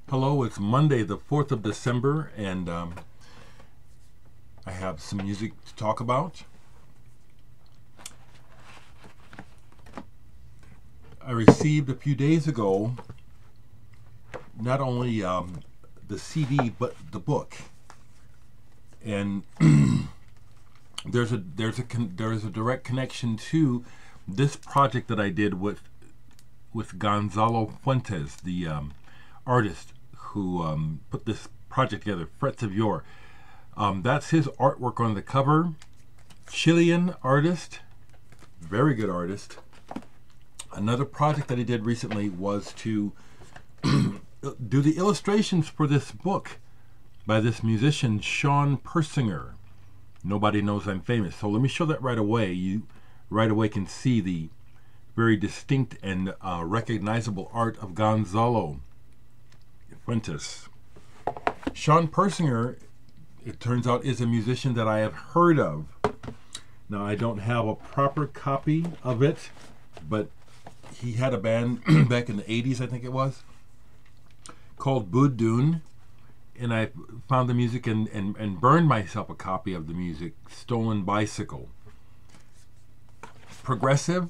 Hello, it's Monday, the 4th of December, and I have some music to talk about. I received a few days ago not only the CD but the book, and there's a direct connection to this project that I did with Gonzalo Fuentes, the artist who put this project together, Frets of Yore. That's his artwork on the cover. Chilean artist, very good artist. Another project that he did recently was to do the illustrations for this book by this musician, Sean Persinger. Nobody Knows I'm Famous. So let me show that right away. You right away can see the very distinct and recognizable art of Gonzalo Fuentes. Sean Persinger, it turns out, is a musician that I have heard of. Now, I don't have a proper copy of it, but he had a band back in the 80s, I think it was, called Budun, and I found the music and burned myself a copy of the music, Stolen Bicycle. Progressive.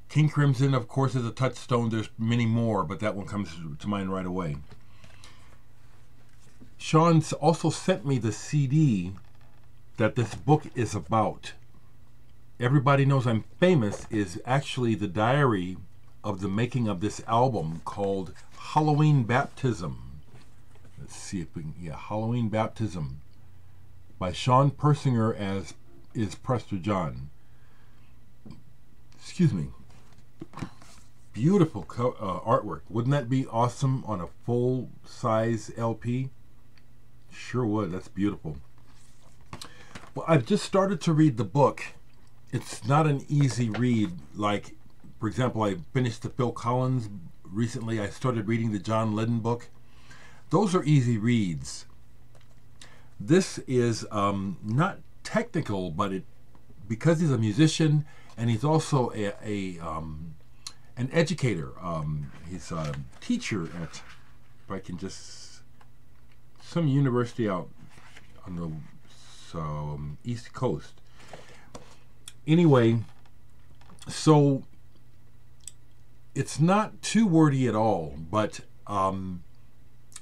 King Crimson, of course, is a touchstone. There's many more, but that one comes to mind right away. Sean also sent me the CD that this book is about. Everybody Knows I'm Famous is actually the diary of the making of this album called Halloween Baptism. Let's see if we can, Halloween Baptism by Sean Persinger, as is Prester John. Excuse me. Beautiful artwork. Wouldn't that be awesome on a full-size LP? Sure would. That's beautiful. Well, I've just started to read the book. It's not an easy read. Like, for example, I finished the Phil Collins recently. I started reading the John Lennon book. Those are easy reads. This is not technical, but because he's a musician and he's also an educator. He's a teacher at, if I can just, some university out on the East Coast. Anyway, so it's not too wordy at all, but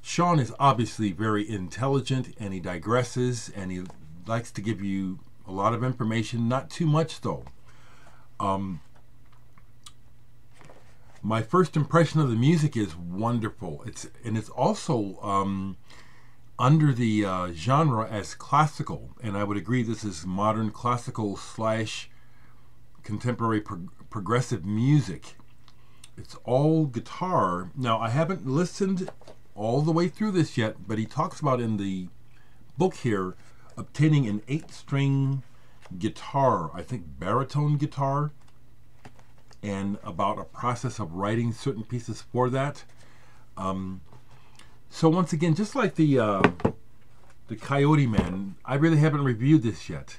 Sean is obviously very intelligent, and he digresses, and he likes to give you a lot of information, not too much though. My first impression of the music is wonderful. It's also under the genre as classical, and I would agree this is modern classical / contemporary progressive music. It's all guitar. Now, I haven't listened all the way through this yet, but he talks about in the book here obtaining an 8-string guitar, I think baritone guitar, and about a process of writing certain pieces for that. So once again, just like the Coyote Man, I really haven't reviewed this yet.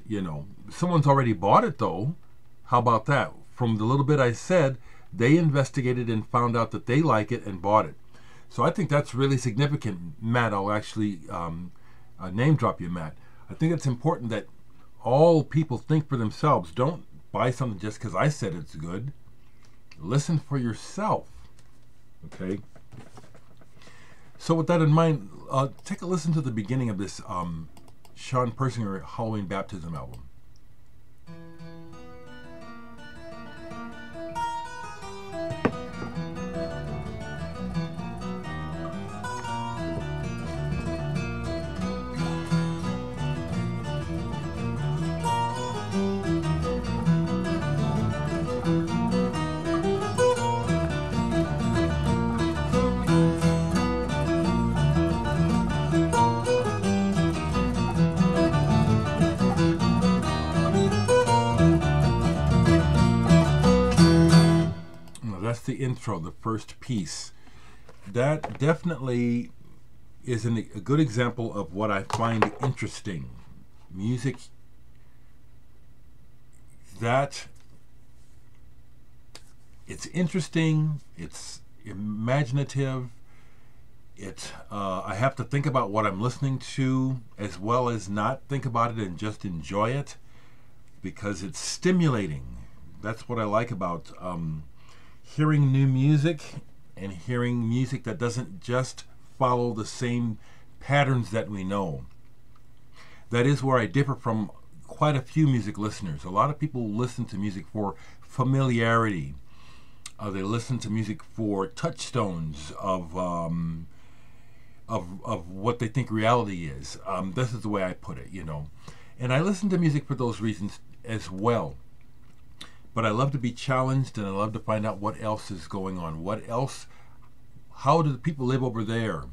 Someone's already bought it though. How about that? From the little bit I said, they investigated and found out that they like it and bought it. So I think that's really significant. Matt, I'll actually name drop you, Matt. I think it's important that all people think for themselves. Don't buy something just because I said it's good. Listen for yourself. Okay? So with that in mind, take a listen to the beginning of this Sean Persinger Halloween Baptism album. That's the intro, the first piece. That definitely is a good example of what I find interesting. Music that it's interesting, it's imaginative. I have to think about what I'm listening to as well as not think about it and just enjoy it, because it's stimulating. That's what I like about hearing new music, and hearing music that doesn't just follow the same patterns that we know. That is where I differ from quite a few music listeners. A lot of people listen to music for familiarity. They listen to music for touchstones of what they think reality is. This is the way I put it, you know. And I listen to music for those reasons as well. But I love to be challenged, and I love to find out what else is going on. What else? How do the people live over there?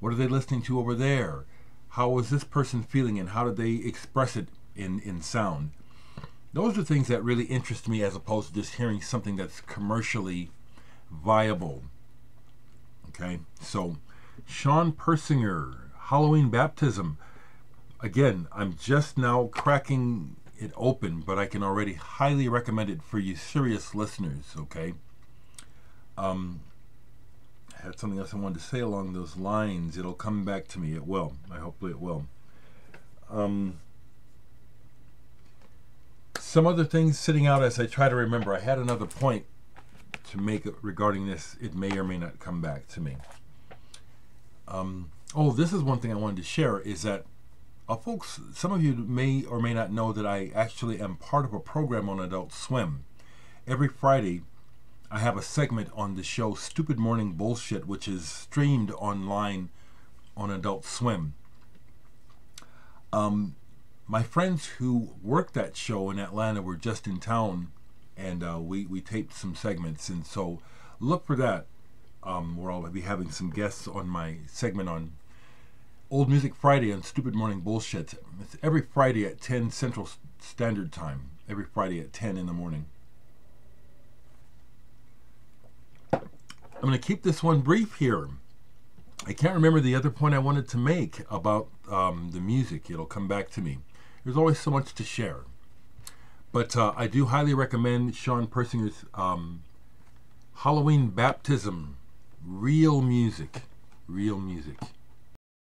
What are they listening to over there? How is this person feeling, and how do they express it in sound? Those are things that really interest me, as opposed to just hearing something that's commercially viable. Okay, so Sean Persinger, Halloween Baptism. Again, I'm just now cracking it open, but I can already highly recommend it for you serious listeners. Okay. I had something else I wanted to say along those lines. It'll come back to me. It will. Hopefully it will. Some other things sitting out as I try to remember. I had another point to make regarding this. It may or may not come back to me. This is one thing I wanted to share, is that folks, some of you may or may not know that I actually am part of a program on Adult Swim. Every Friday, I have a segment on the show Stupid Morning Bullshit, which is streamed online on Adult Swim. My friends who work that show in Atlanta were just in town, and we taped some segments, and so look for that, where I'll be having some guests on my segment on Old Music Friday on Stupid Morning Bullshit. It's every Friday at 10 Central Standard Time. Every Friday at 10 in the morning. I'm going to keep this one brief here. I can't remember the other point I wanted to make about the music. It'll come back to me. There's always so much to share. But I do highly recommend Sean Persinger's Halloween Baptism. Real music. Real music.